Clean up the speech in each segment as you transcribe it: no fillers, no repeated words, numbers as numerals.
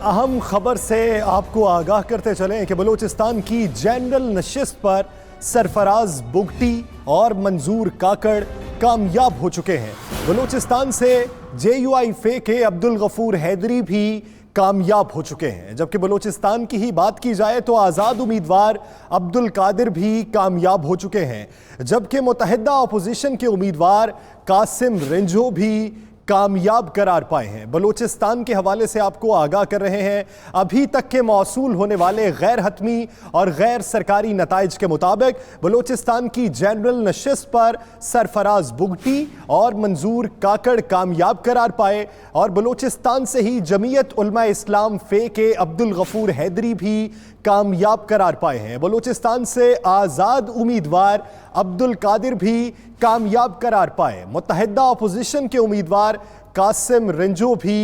अहम खबर से आपको आगाह करते चलें कि बलूचिस्तान की जनरल नशिस्त पर सरफराज बुगटी और मंजूर काकड़ कामयाब हो चुके हैं। बलूचिस्तान से JUIF के अब्दुल गफूर हैदरी भी कामयाब हो चुके हैं, जबकि बलूचिस्तान की ही बात की जाए तो आज़ाद उम्मीदवार अब्दुल कादिर भी कामयाब हो चुके हैं, जबकि मुतहदा अपोजिशन के उम्मीदवार कासिम रिंझो भी कामयाब करार पाए हैं। बलूचिस्तान के हवाले से आपको आगाह कर रहे हैं। अभी तक के मौसूल होने वाले गैर हतमी और गैर सरकारी नताइज के मुताबिक बलूचिस्तान की जनरल नशिस्त पर सरफराज बुगटी और मंजूर काकड़ कामयाब करार पाए और बलूचिस्तान से ही जमीयत उलमा इस्लाम फे के अब्दुल गफूर हैदरी भी कामयाब करार पाए हैं। बलूचिस्तान से आज़ाद उम्मीदवार अब्दुल कादिर भी कामयाब करार पाए। मुतहदा अपोजिशन के उम्मीदवार कासिम रिंझो भी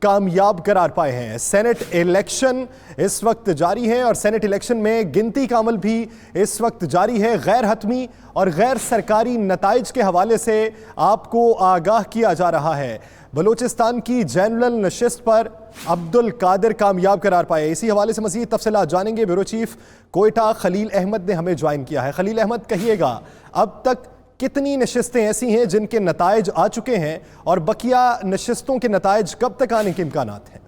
कामयाब करार पाए हैं। सेनेट इलेक्शन इस वक्त जारी है और सेनेट इलेक्शन में गिनती का अमल भी इस वक्त जारी है। गैर हतमी और गैर सरकारी नताइज के हवाले से आपको आगाह किया जा रहा है। बलूचिस्तान की जनरल नशिस्त पर अब्दुल कादिर कामयाब करार पाए। इसी हवाले से मज़ीद तफसीलात जानेंगे। ब्यूरो चीफ कोयटा खलील अहमद ने हमें ज्वाइन किया है। खलील अहमद, कहिएगा अब तक कितनी नशिस्तें ऐसी हैं जिनके नताइज आ चुके हैं और बकिया नशिस्तों के नताइज कब तक आने के इम्कानात हैं?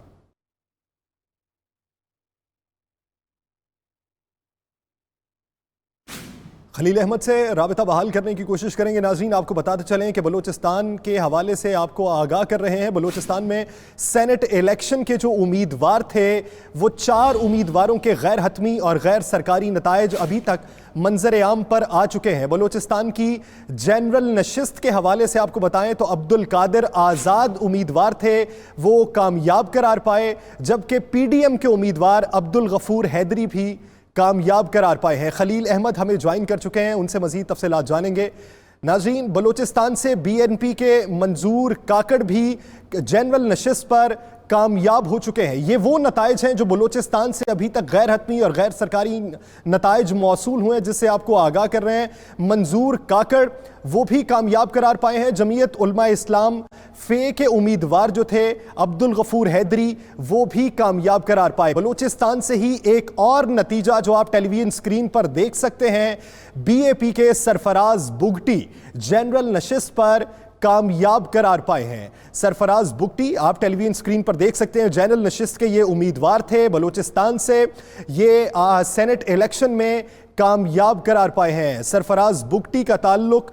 खलील अहमद से राबिता बहाल करने की कोशिश करेंगे। नाज़रीन, आपको बताते चलें कि बलूचिस्तान के हवाले से आपको आगाह कर रहे हैं। बलूचिस्तान में सेनेट इलेक्शन के जो उम्मीदवार थे वो 4 उम्मीदवारों के गैर हतमी और गैर सरकारी नताइज अभी तक मंजर आम पर आ चुके हैं। बलूचिस्तान की जनरल नशिस्त के हवाले से आपको बताएं तो अब्दुल कादिर आज़ाद उम्मीदवार थे, वो कामयाब करार पाए, जबकि PDM के उम्मीदवार अब्दुल गफूर हैदरी भी कामयाब करार पाए हैं। खलील अहमद हमें ज्वाइन कर चुके हैं, उनसे मजीद तफसीलात जानेंगे। नाज़रीन, बलूचिस्तान से BNP के मंजूर काकड़ भी जनरल नशिस्त पर कामयाब हो चुके हैं। ये वो नताइज हैं जो बलूचिस्तान से अभी तक गैर हतमी और गैर सरकारी नताइज मौसूल हुए हैं, जिससे आपको आगाह कर रहे हैं। मंजूर काकड़ वो भी कामयाब करार पाए हैं। जमीयत उलमा इस्लाम फे के उम्मीदवार जो थे अब्दुल गफूर हैदरी, वो भी कामयाब करार पाए। बलूचिस्तान से ही एक और नतीजा जो आप टेलीविजन स्क्रीन पर देख सकते हैं, BAP के सरफराज बुगटी जनरल नशिस्त पर कामयाब करार पाए हैं। सरफराज बुगटी आप टेलीविजन स्क्रीन पर देख सकते हैं, जनरल नशिस्त के ये उम्मीदवार थे बलूचिस्तान से। ये सेनेट इलेक्शन में कामयाब करार पाए हैं। सरफराज बुगटी का ताल्लुक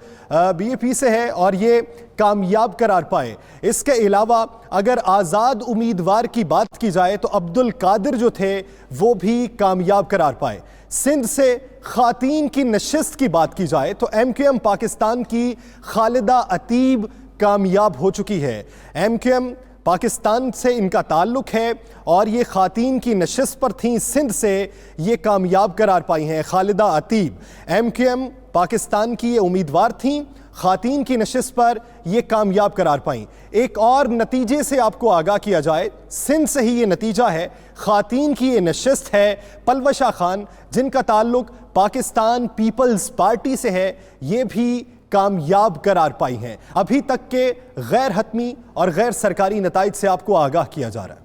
BAP से है और ये कामयाब करार पाए। इसके अलावा अगर आज़ाद उम्मीदवार की बात की जाए तो अब्दुल कादिर जो थे वो भी कामयाब करार पाए। सिंध से खातीन की नशिस्त की बात की जाए तो MQM पाकिस्तान की खालिदा अतीब कामयाब हो चुकी है। MQM पाकिस्तान से इनका ताल्लुक है और ये खातीन की नशिस्त पर थीं, सिंध से ये कामयाब करार पाई हैं। खालिदा अतीब MQM पाकिस्तान की ये उम्मीदवार थीं, खातीन की नशिस्त पर ये कामयाब करार पाई। एक और नतीजे से आपको आगाह किया जाए, सिंध से ही ये नतीजा है। खातीन की ये नशिस्त है पलवशा खान, जिनका ताल्लुक पाकिस्तान पीपल्स पार्टी से है, ये भी कामयाब करार पाई हैं। अभी तक के गैर हतमी और गैर सरकारी नताइज से आपको आगाह किया जा रहा है।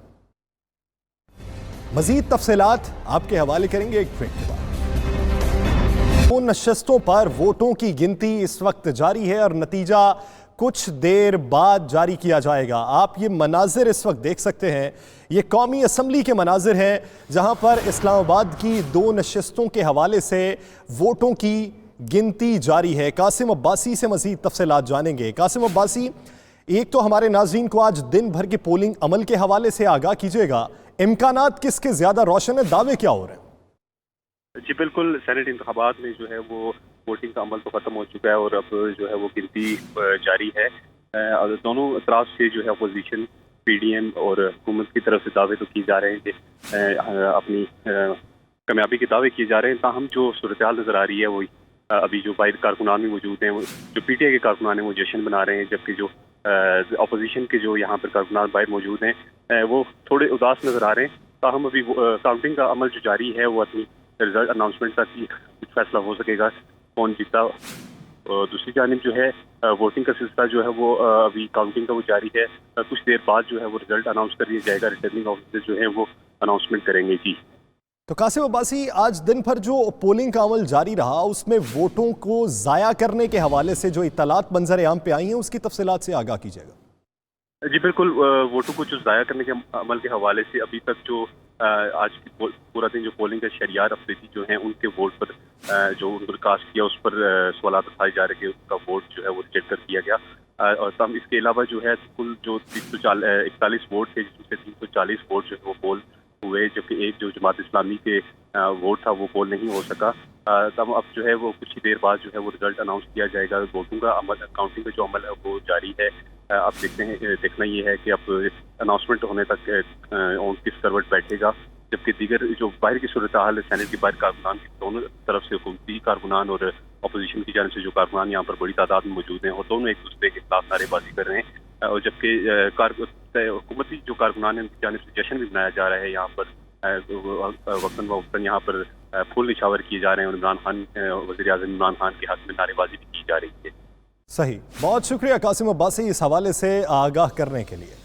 मजीद तफसीलात आपके हवाले करेंगे एक ब्रेक के बाद। नशिस्तों पर वोटों की गिनती इस वक्त जारी है और नतीजा कुछ देर बाद जारी किया जाएगा। आप ये मनाजिर इस वक्त देख सकते हैं, ये कौमी असम्बली के मनाजिर हैं जहां पर इस्लामाबाद की 2 नशिस्तों के हवाले से वोटों की गिनती जारी है। कासिम अब्बासी से मजीद तफसीलात जानेंगे। कासिम अब्बासी, एक तो हमारे नाज़रीन को आज दिन भर के पोलिंग अमल के हवाले से आगाह कीजिएगा, इम्कानात किसके ज़्यादा रोशन है, दावे क्या हो रहे हैं? जी बिल्कुल, सेनेट इंतखाबात में जो है वो वोटिंग का अमल तो ख़त्म हो चुका है और अब जो है वो गिनती जारी है। दोनों तरफ से जो है अपोजिशन PDM और हुकूमत की तरफ से दावे तो किए जा रहे हैं कि अपनी कामयाबी के दावे किए जा रहे हैं, ताहम जो सूरत हाल नज़र आ रही है वो अभी जो बाहर कारकुनान भी मौजूद हैं, जो PTI के कारकुनान हैं वो जश्न बना रहे हैं, जबकि जो अपोजिशन के जो यहाँ पर कारकुनान बाहर मौजूद हैं वो थोड़े उदास नज़र आ रहे हैं। ताहम अभी काउंटिंग का अमल जो जारी है वो अपनी रिजल्ट अनाउंसमेंट तक ही कुछ फैसला हो सकेगा कौन जीता। दूसरी जानिब जो है वोटिंग का सिलसिला जो है वो अभी काउंटिंग का वो जारी है। कुछ देर बाद जो है वो रिजल्ट अनाउंस कर दिया जाएगा। रिटर्निंग ऑफिसर जो है वो अनाउंसमेंट करेंगे जी। तो कासिम अब्बासी, आज दिन भर जो पोलिंग का अमल जारी रहा उसमें वोटों को ज़ाया करने के हवाले से जो इत्तलात मंजर आम पे आई हैं उसकी तफसीलात से आगाह कीजिएगा। जी बिल्कुल, वोटों को जो ज़ाया करने के अमल के हवाले से अभी तक जो आज पूरा दिन जो पोलिंग के शरियार अफरीदी जो हैं उनके वोट पर जो उन्होंने कास्ट किया उस पर सवाल उठाए जा रहे थे, उनका वोट जो है वो रिजेक्ट कर दिया गया। और तब इसके अलावा जो है कुल जो 341 वोट थे जिसमें से 340 वोट जो है वो पोल हुए, जबकि एक जो जमात इस्लामी के वोट था वो पोल नहीं हो सका। तब अब जो है वो कुछ ही देर बाद जो है वो रिजल्ट अनाउंस किया जाएगा। वोटों का अमल, काउंटिंग का जो अमल है वो जारी है। अब देखना ये है कि अब अनाउंसमेंट होने तक किस करवट बैठेगा, जबकि दीगर जो बाहर की सूरत हाल है, सेनेट की बाहर कारकुनान दोनों तरफ से हुकूमती कारकुनान और अपोजिशन की जानिब से जो कारकुनान यहाँ पर बड़ी तादाद में मौजूद हैं और दोनों एक दूसरे के खिलाफ नारेबाजी कर रहे हैं। और जबकि हुकूमती जो कारकुनान है उनकी जानिब से जश्न भी मनाया जा रहा है। यहाँ पर वक्तन वक्तन यहाँ पर फूल निछावर किए जा रहे हैं और इमरान खान, वज़ीर-ए-आज़म इमरान खान के हक़ में नारेबाजी भी की जा रही है। सही, बहुत शुक्रिया कासिम अब्बासी इस हवाले से आगाह करने के लिए।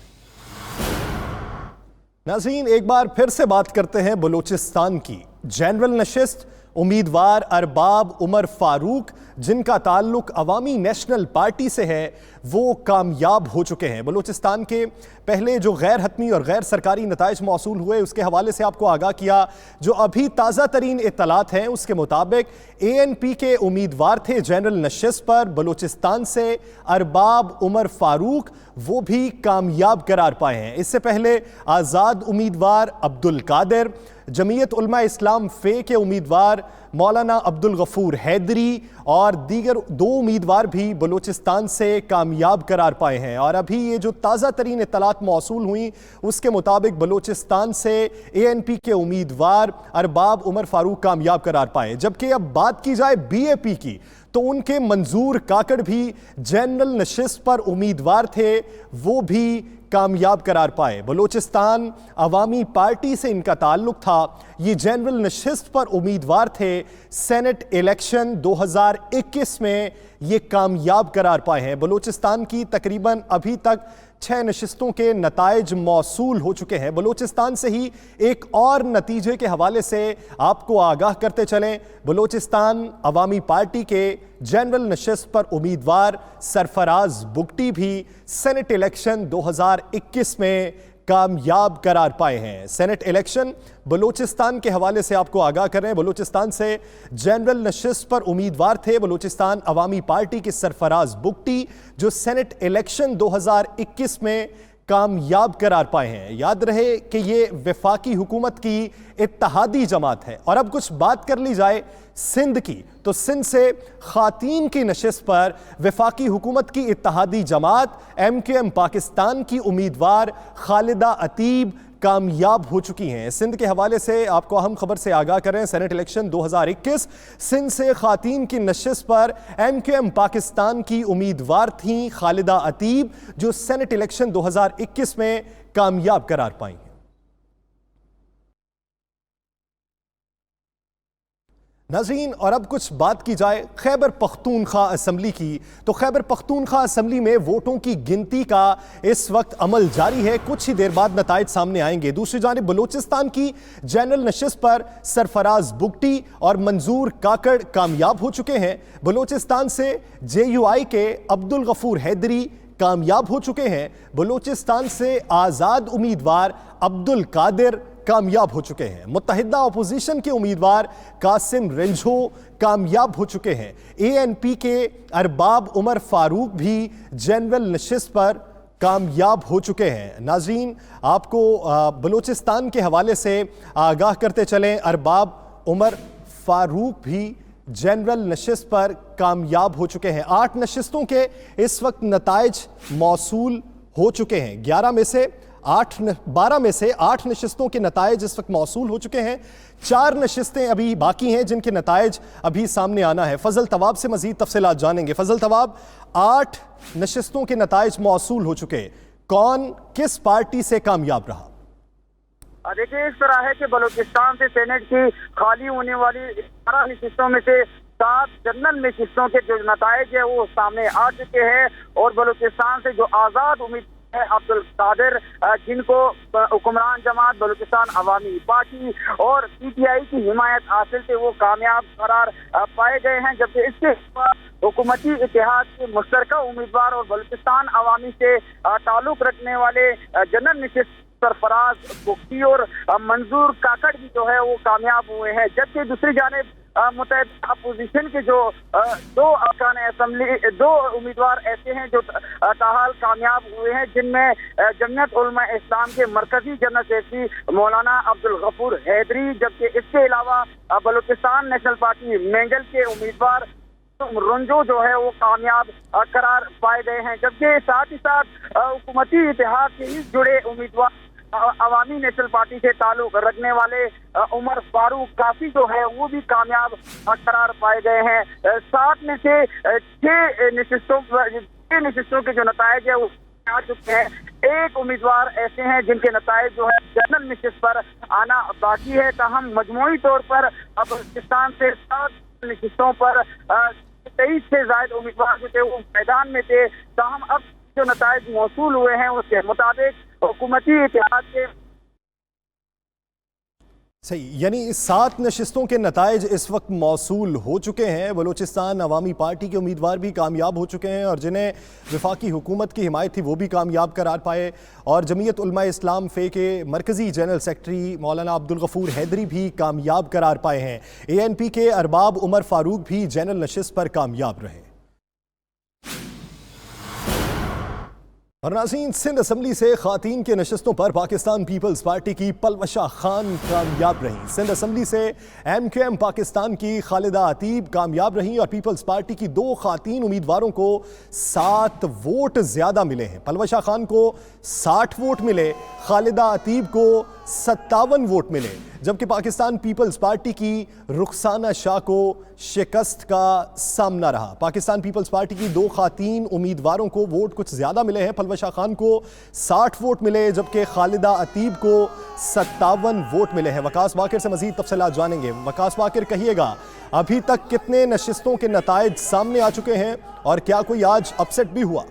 नाज़रीन, एक बार फिर से बात करते हैं बलूचिस्तान की। जनरल नशिस्त उम्मीदवार अरबाब उमर फारूक, जिनका ताल्लुक अवामी नेशनल पार्टी से है, वो कामयाब हो चुके हैं। बलूचिस्तान के पहले जो गैर हतमी और गैर सरकारी नताइज मौसूल हुए उसके हवाले से आपको आगाह किया। जो अभी ताज़ा तरीन इत्तलात हैं उसके मुताबिक ANP के उम्मीदवार थे जनरल नशिस्त पर बलूचिस्तान से अरबाब उमर फारूक, वो भी कामयाब करार पाए हैं। इससे पहले आज़ाद उम्मीदवार अब्दुल कादिर, जमीयत उलमा इस्लाम फे के उम्मीदवार मौलाना अब्दुल गफूर हैदरी और दीगर 2 उम्मीदवार भी बलूचिस्तान से कामयाब करार पाए हैं। और अभी ये जो ताज़ा तरीन इत्तलात मौसूल हुई उसके मुताबिक बलूचिस्तान से ANP के उम्मीदवार अरबाब उमर फारूक कामयाब करार पाए। जबकि अब बात की जाए BAP की तो उनके मंजूर काकड़ भी जनरल नशिस्त पर उम्मीदवार थे, वो भी कामयाब करार पाए। बलूचिस्तान अवामी पार्टी से इनका ताल्लुक था। ये जनरल नशिस्त पर उम्मीदवार थे। सेनेट इलेक्शन 2021 में ये कामयाब करार पाए हैं। बलूचिस्तान की तकरीबन अभी तक 6 नशिस्तों के नताइज मौसूल हो चुके हैं। बलूचिस्तान से ही एक और नतीजे के हवाले से आपको आगाह करते चलें। बलूचिस्तान अवामी पार्टी के जनरल नशिस्त पर उम्मीदवार सरफराज बुगटी भी सेनेट इलेक्शन 2021 में कामयाब करार पाए हैं। सेनेट इलेक्शन बलूचिस्तान के हवाले से आपको आगाह कर रहे हैं। बलूचिस्तान से जनरल नशिस्त पर उम्मीदवार थे बलूचिस्तान अवामी पार्टी के सरफराज बुगटी, जो सेनेट इलेक्शन 2021 में कामयाब करार पाए हैं। याद रहे कि ये वफाकी हुकूमत की इत्तहादी जमात है। और अब कुछ बात कर ली जाए सिंध की, तो सिंध से खातीन की नशिस्त पर वफाकी हुकूमत की इत्तहादी जमात MKM पाकिस्तान की उम्मीदवार खालिदा अतीब कामयाब हो चुकी हैं। सिंध के हवाले से आपको अहम खबर से आगाह कर रहे हैं। सेनेट इलेक्शन 2021 सिंध से खातीन की नशिस्त पर MKM पाकिस्तान की उम्मीदवार थीं खालिदा अतीब, जो सेनेट इलेक्शन 2021 में कामयाब करार पाई हैं। नाज़रीन, और अब कुछ बात की जाए खैबर पख्तूनख्वा असम्बली की, तो खैबर पख्तूनख्वा असम्बली में वोटों की गिनती का इस वक्त अमल जारी है। कुछ ही देर बाद नताइज सामने आएंगे। दूसरी जानिब बलूचिस्तान की जनरल नशिस्त पर सरफराज बुगटी और मंजूर काकड़ कामयाब हो चुके हैं। बलूचिस्तान से JUI के अब्दुल गफूर हैदरी कामयाब हो चुके हैं। बलूचिस्तान से आज़ाद उम्मीदवार अब्दुल कादिर कामयाब हो चुके हैं। मुत्तहिदा अपोजिशन के उम्मीदवार कासिम रिंझो कामयाब हो चुके हैं। ANP के अरबाब उमर फारूक भी जनरल नशिस्त पर कामयाब हो चुके हैं। नाज़रीन, आपको बलूचिस्तान के हवाले से आगाह करते चलें। अरबाब उमर फारूक भी जनरल नशिस्त पर कामयाब हो चुके हैं। 8 नशिस्तों के इस वक्त नताइज मौसूल हो चुके हैं। 12 में से 8 नशिस्तों के नताइज इस वक्त मौसूल हो चुके हैं। 4 नशिस्तें अभी बाकी हैं जिनके नताइज अभी सामने आना है। फजल तवाब से मजीद तफसीलात जानेंगे। फजल तवाब, 8 नशिस्तों के नताइज मौसूल हो चुके, कौन किस पार्टी से कामयाब रहा? देखिए, इस तरह है कि बलूचिस्तान से सेनेट की खाली होने वाली 12 नशिस्तों में से 7 जनरल नशिस्तों के जो नताइज है वो सामने आ चुके हैं। और बलूचिस्तान से जो आज़ाद अब्दुल कादिर, जिनको हुक्मरान जमात बलूचिस्तान अवामी पार्टी और PTI की हिमायत हासिल से वो कामयाब करार पाए गए हैं, जबकि इसके हुकूमती इतिहाद के मुश्तरका उम्मीदवार और बलूचिस्तान अवामी से ताल्लुक रखने वाले जनरल नशिस्त सरफराज बुख्ती और मंजूर काकड़ भी जो है वो कामयाब हुए हैं। जबकि दूसरी जानिब मुतहदा अपोजिशन के जो दो अरकान असम्बली, दो उम्मीदवार ऐसे हैं जो ताहाल कामयाब हुए हैं, जिनमें जमीयत उलमा इस्लाम के मरकजी जनरल सेक्रेटरी मौलाना अब्दुल गफूर हैदरी, जबकि इसके अलावा बलूचिस्तान नेशनल पार्टी मेंगल के उम्मीदवार रंजो जो है वो कामयाब करार पाए गए हैं। जबकि साथ ही साथ हुकूमती इतिहाद से ही जुड़े उम्मीदवार अवामी नेशनल पार्टी से ताल्लुक रखने वाले उमर फारूक काफी जो है वो भी कामयाब करार पाए गए हैं। 7 में से 6 नशिस्तों के जो नतायज है वो आ चुके हैं। एक उम्मीदवार ऐसे हैं जिनके नतायज जो है जनरल नशिस्त पर आना बाकी है। ताहम मजमूई तौर पर अब बलूचिस्तान से 7 नशिस्तों पर 23 से ज्यादा उम्मीदवार जो थे वो मैदान में थे। ताहम अब जो नतायज मौसूल हुए हैं उसके मुताबिक हुकूमती इतिहाद के सही, यानी 7 नशिस्तों के नतायज इस वक्त मौसूल हो चुके हैं। बलूचिस्तान अवामी पार्टी के उम्मीदवार भी कामयाब हो चुके हैं और जिन्हें वफाकी हुकूमत की हिमायत थी वो भी कामयाब करार पाए, और जमीयत उलमा इस्लाम फे के मरकज़ी जनरल सेक्रेटरी मौलाना अब्दुल गफूर हैदरी भी कामयाब करार पाए हैं। ANP के अरबाब उमर फारूक भी जनरल नशिस्त पर कामयाब रहे। और नाज़रीन, सिंध असम्बली से खातीन के नशिस्तों पर पाकिस्तान पीपल्स पार्टी की पलवशा खान कामयाब रहीं। सिंध असम्बली से MQM पाकिस्तान की खालिदा अतीब कामयाब रहीं और पीपल्स पार्टी की 2 खातीन उम्मीदवारों को 7 वोट ज़्यादा मिले हैं। पलवशा खान को 60 वोट मिले, खालिदा अतीब को 57 वोट मिले, जबकि पाकिस्तान पीपल्स पार्टी की रुखसाना शाह को शिकस्त का सामना रहा। पाकिस्तान पीपल्स पार्टी की 2 खातीन उम्मीदवारों को वोट कुछ ज़्यादा मिले हैं। पलवशा खान को 60 वोट मिले, जबकि खालिदा अतीब को 57 वोट मिले हैं। वकास बाकिर से मज़ीद तफसीलात जानेंगे। वकास बाकिर, कहिएगा अभी तक कितने नशिस्तों के नतायज सामने आ चुके हैं और क्या कोई आज अपसेट भी हुआ?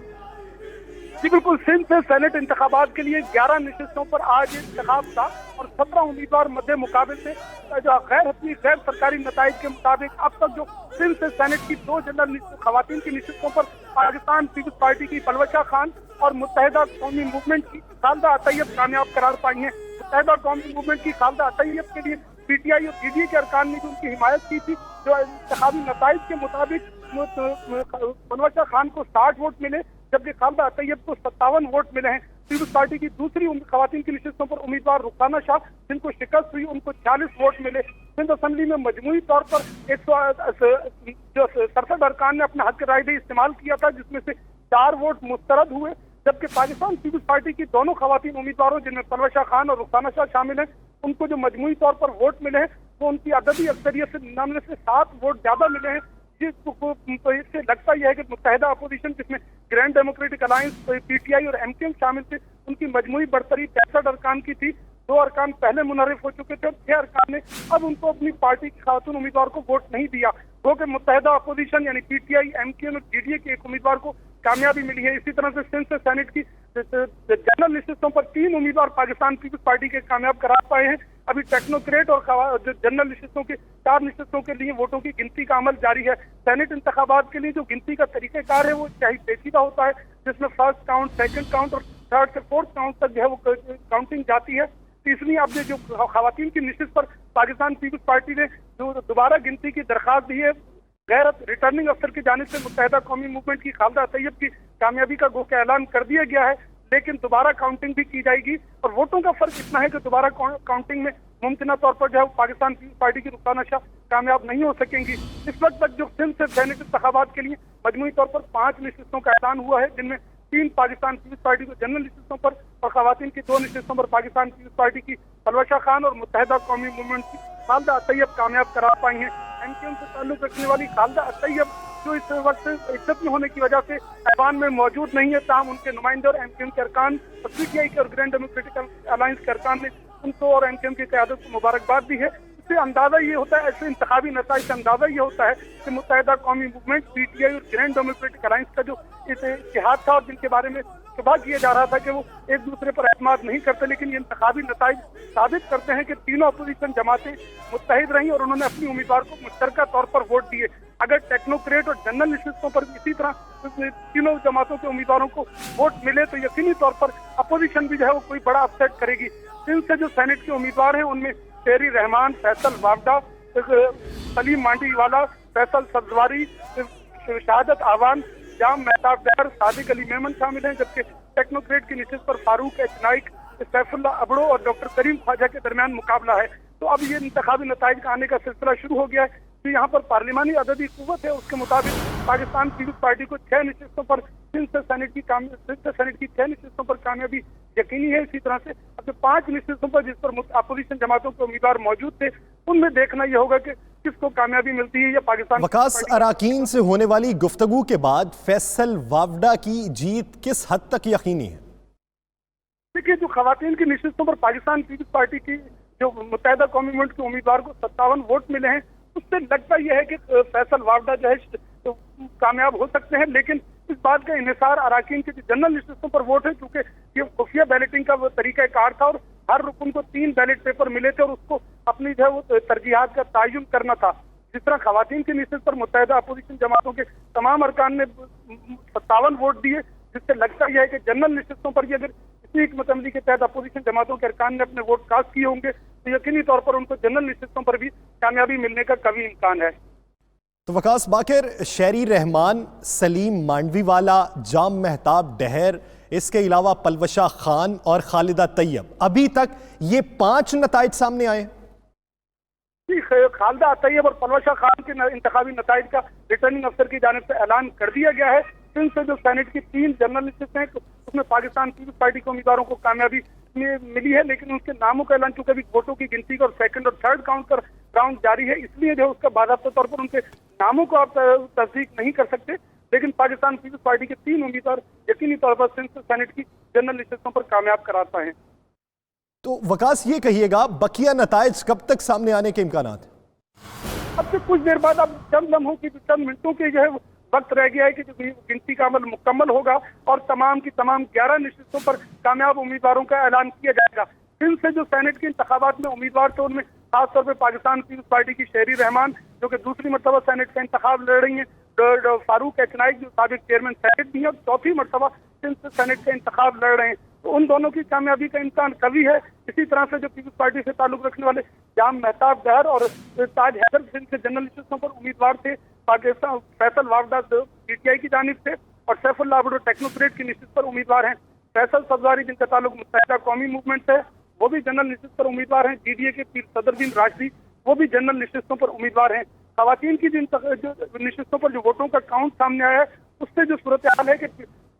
जी बिल्कुल, सिंध से सेनेट इंतखाबात के लिए 11 नशिस्तों पर आज इंतखाब था और 17 उम्मीदवार मध्य मुकाबले से जो गैर सरकारी नताइज के मुताबिक अब तक जो सिंध से सेनेट की 2 जनरल खवातीन की नशिस्तों पर पाकिस्तान पीपल्स पार्टी की पलवशा खान और मुत्तहिदा कौमी मूवमेंट की खालिदा अतैयब कामयाब करार पाई हैं। मुत्तहिदा कौमी मूवमेंट की खालिदा अतैयब के लिए PTI और DDA के अरकान ने भी उनकी हिमायत की थी। जो इंतखाबी नताइज के मुताबिक पलवशा खान को 60 वोट मिले, जबकि खालिदा अतैयब को 57 वोट मिले हैं। पीपल्स पार्टी की दूसरी खवातीन की नशिस्तों पर उम्मीदवार रुखसाना शाह, जिनको शिकस्त हुई, उनको 40 वोट मिले। सिंध असेंबली में मजमूई तौर पर 167 अरकान ने अपना हक राय दही इस्तेमाल किया था, जिसमें से 4 वोट मुस्तरद हुए, जबकि पाकिस्तान पीपल्स पार्टी की दोनों खवातीन उम्मीदवारों जिनमें पलवशा खान और रुखसाना शाह शामिल हैं, उनको जो मजमूई तौर पर वोट मिले हैं वो उनकी अददी अक्सरियत से 99 से 7 वोट ज्यादा मिले हैं। तो इससे लगता यह है कि मुत्तहिदा अपोजिशन, जिसमें ग्रैंड डेमोक्रेटिक अलायंस, PTI और MQM शामिल थे, उनकी मजमूई बढ़तरी 65 अरकान की थी। 2 अरकान पहले मुनर्रिफ हो चुके थे और 6 अरकान ने अब उनको अपनी पार्टी की खातून उम्मीदवार को वोट नहीं दिया। वो कि मुत्तहिदा अपोजिशन यानी PTI, MQM और DDA के एक उम्मीदवार को कामयाबी मिली है। इसी तरह से सिंध से सेनेट की जनरल नशिस्तों पर 3 उम्मीदवार पाकिस्तान पीपल्स पार्टी के कामयाब करार पाए हैं। अभी टेक्नोक्रेट और जनरल नशिस्तों के 4 नशिस्तों के लिए वोटों की गिनती का अमल जारी है। सेनेट इंतखाबात के लिए जो गिनती का तरीक़ेकार है वो चाहे पेचीदा होता है, जिसमें फर्स्ट काउंट, सेकंड काउंट और थर्ड से फोर्थ काउंट तक जो है वो काउंटिंग जाती है। तीसरी अब जो खवातीन की नशिस्त पर पाकिस्तान पीपल्स पार्टी ने जो दोबारा गिनती की दरख्वास्त दी है, गैर रिटर्निंग अफसर की जानिब से मुत्तहिदा कौमी मूवमेंट की खालिदा अतैयब की कामयाबी का गो का ऐलान कर दिया गया है, लेकिन दोबारा काउंटिंग भी की जाएगी। और वोटों का फर्क इतना है कि दोबारा काउंटिंग में मुमकिन तौर पर जो है पाकिस्तान पीपल्स पार्टी की रुखसाना शाह कामयाब नहीं हो सकेंगी। इस वक्त तक जो सिंध से सेनेट इंतखाबात के लिए मजमूई तौर पर 5 नशिस्तों का ऐलान हुआ है, जिनमें 3 पाकिस्तान पीपल्स पार्टी को जनरल नशिस्तों पर और खवातीन की 2 नशिस्तों पर पाकिस्तान पीपल्स पार्टी की पलवशा खान और मुत्तहिदा कौमी मूवमेंट की खालिदा अतैयब कामयाब करार पाई हैं। MQM से ताल्लुक रखने वाली खालिदा अतैयब जो इस वक्त इज्जत में होने की वजह से ऐवान में मौजूद नहीं है, ताहम उनके नुमाइंदे और MQM के अरकान और PTI के और ग्रैंड डेमोक्रेटिक अलायंस के अरकान ने उनको और MQM की क़यादत को मुबारकबाद दी है। इससे अंदाजा ये होता है, ऐसे इंतखाबी नताइज से अंदाजा ये होता है कि मुत्तहिदा कौमी मूवमेंट, PTI और ग्रैंड डेमोक्रेटिक अलायंस का जो इतिहाद था और जिनके बारे में शुबा किया जा रहा था कि वो एक दूसरे पर एतमाद नहीं करते, लेकिन ये इंतखाबी नताइज साबित करते हैं कि तीनों अपोजिशन जमातें मुत्तहिद रहीं और उन्होंने अपनी उम्मीदवार को मुश्तरका तौर पर वोट दिए। अगर टेक्नोक्रेट और जनरल नशिस्तों पर इसी तरह तीनों जमातों के उम्मीदवारों को वोट मिले तो यकीनी तौर पर अपोजिशन भी जो है वो कोई बड़ा अपसेट करेगी। सिंध से जो सेनेट के उम्मीदवार हैं उनमें शेरी रहमान, फैसल वावडा, सलीम मांडीवाला, फैसल सब्जवारी, शहादत आवान, जाम मेहताब डहर, सादिक अली मेमन शामिल हैं, जबकि टेक्नोक्रेट की निशिस्त पर फारूक एच नाइक, सैफुल्ला अबड़ो और डॉक्टर करीम ख्वाजा के दरमियान मुकाबला है। तो अब ये इंतखाबी नताइज का आने का सिलसिला शुरू हो गया है। तो यहाँ पर पार्लिमानी अददी कुव्वत है, उसके मुताबिक पाकिस्तान पीपल्स पार्टी को 6 निशिस्तों पर सिंध से सेनेट की 6 निशिस्तों पर कामयाबी यकीनी है। इसी तरह से अब 5 निशिस्तों पर जिस पर अपोजिशन जमातों के उम्मीदवार मौजूद थे उनमें देखना यह होगा कि किसको कामयाबी मिलती है या पाकिस्तान। वकास, अराकीन से होने वाली गुफ्तगू के बाद फैसल वावडा की जीत किस हद तक यकीनी है? देखिए, जो खवातीन की निशिस्तों पर पाकिस्तान पीपल्स पार्टी की जो मुत्तहिदा कौमी मूवमेंट के उम्मीदवार को 57 वोट मिले हैं, उससे लगता यह है कि फैसल वावडा जो है तो कामयाब हो सकते हैं। लेकिन इस बात का इन्हिसार अराकीन के जनरल निशिस्तों पर वोट है, क्योंकि ये खुफिया बैलेटिंग का वो तरीका कार था और हर रुकन को 3 बैलेट पेपर मिले थे और उसको अपनी जो है वो तरजीहात का तयन करना था। जिस तरह खवातीन की निशिस्त पर मुत्तहिदा अपोजिशन जमातों के तमाम अरकान ने 57 वोट दिए, जिससे लगता यह है कि जनरल निशिस्तों पर अगर इसी हिकमत अमली के तहत अपोजिशन जमातों के अरकान ने अपने वोट कास्ट किए होंगे तो यकीनी तौर पर उनको जनरल निशिस्तों पर भी कामयाबी मिलने का कभी इम्कान है। तो वकास बाकिर, शेरी रहमान, सलीम मांडवीवाला, जाम मेहताब डहर, इसके अलावा पलवशा खान और खालिदा तैयब, अभी तक ये 5 नताइज सामने आए। खालिदा तैयब और पलवशा खान के इंतखाबी नताइज का रिटर्निंग अफसर की जानिब से ऐलान कर दिया गया है। सिंध से जो सेनेट की 3 जनरल निशिस्त हैं उसमें पाकिस्तान पीपल्स पार्टी के उम्मीदवारों को कामयाबी मिली है, लेकिन उसके नामों का ऐलान चूंकि अभी वोटों की गिनती का और सेकंड और थर्ड राउंड जारी है, इसलिए जो उसका बाकायदा तौर पर उनके नामों को आप तस्दीक नहीं कर सकते। लेकिन पाकिस्तान पीपल्स पार्टी के 3 उम्मीदवार यकीनी तौर पर सिंध से सेनेट की जनरल निशिस्तों पर कामयाब करार पाए हैं। तो वकास, ये कहिएगा बकिया नताइज कब तक सामने आने के इम्कानात हैं? अब से कुछ देर बाद, अब चंद लम्हों की चंद मिनटों के जो है वक्त रह गया है कि जो गिनती का अमल मुकम्मल होगा और तमाम की तमाम 11 निशिस्तों पर कामयाब उम्मीदवारों का ऐलान किया जाएगा। सिंध से जो सेनेट के इंतखाबात में उम्मीदवार थे उनमें खासतौर पर पाकिस्तान पीपल्स पार्टी की शेरी रहमान जो कि दूसरी मरतबा सेनेट का इंतखाब लड़ रही हैं, फारूक एच नाइक जो साबिक चेयरमैन सेनेट भी है और चौथी मरतबा सिंध से सेनेट का इंतखाब लड़ रहे हैं, तो उन दोनों की कामयाबी का इम्कान कभी है। इसी तरह से जो पीपल्स पार्टी से ताल्लुक रखने वाले जाम मेहताब डहर और ताज हैदर सिंध के जनरल निशिस्तों पर उम्मीदवार थे, पाकिस्तान फैसल वावडा पीटीआई की जानिब से और सैफुल्ला अबड़ो टेक्नोक्रेट की निशिस्त पर उम्मीदवार हैं। फैसल सब्जवारी जिनका ताल्लुक मुत्तहिदा कौमी मूवमेंट से वो भी जनरल निशिस्त पर उम्मीदवार हैं। जीडीए के पीर सदरुद्दीन राशिदी वो भी जनरल निशिस्तों पर उम्मीदवार हैं। खवातीन की जो निशिस्तों पर जो वोटों का काउंट सामने आया है उससे जो सूरत हाल है कि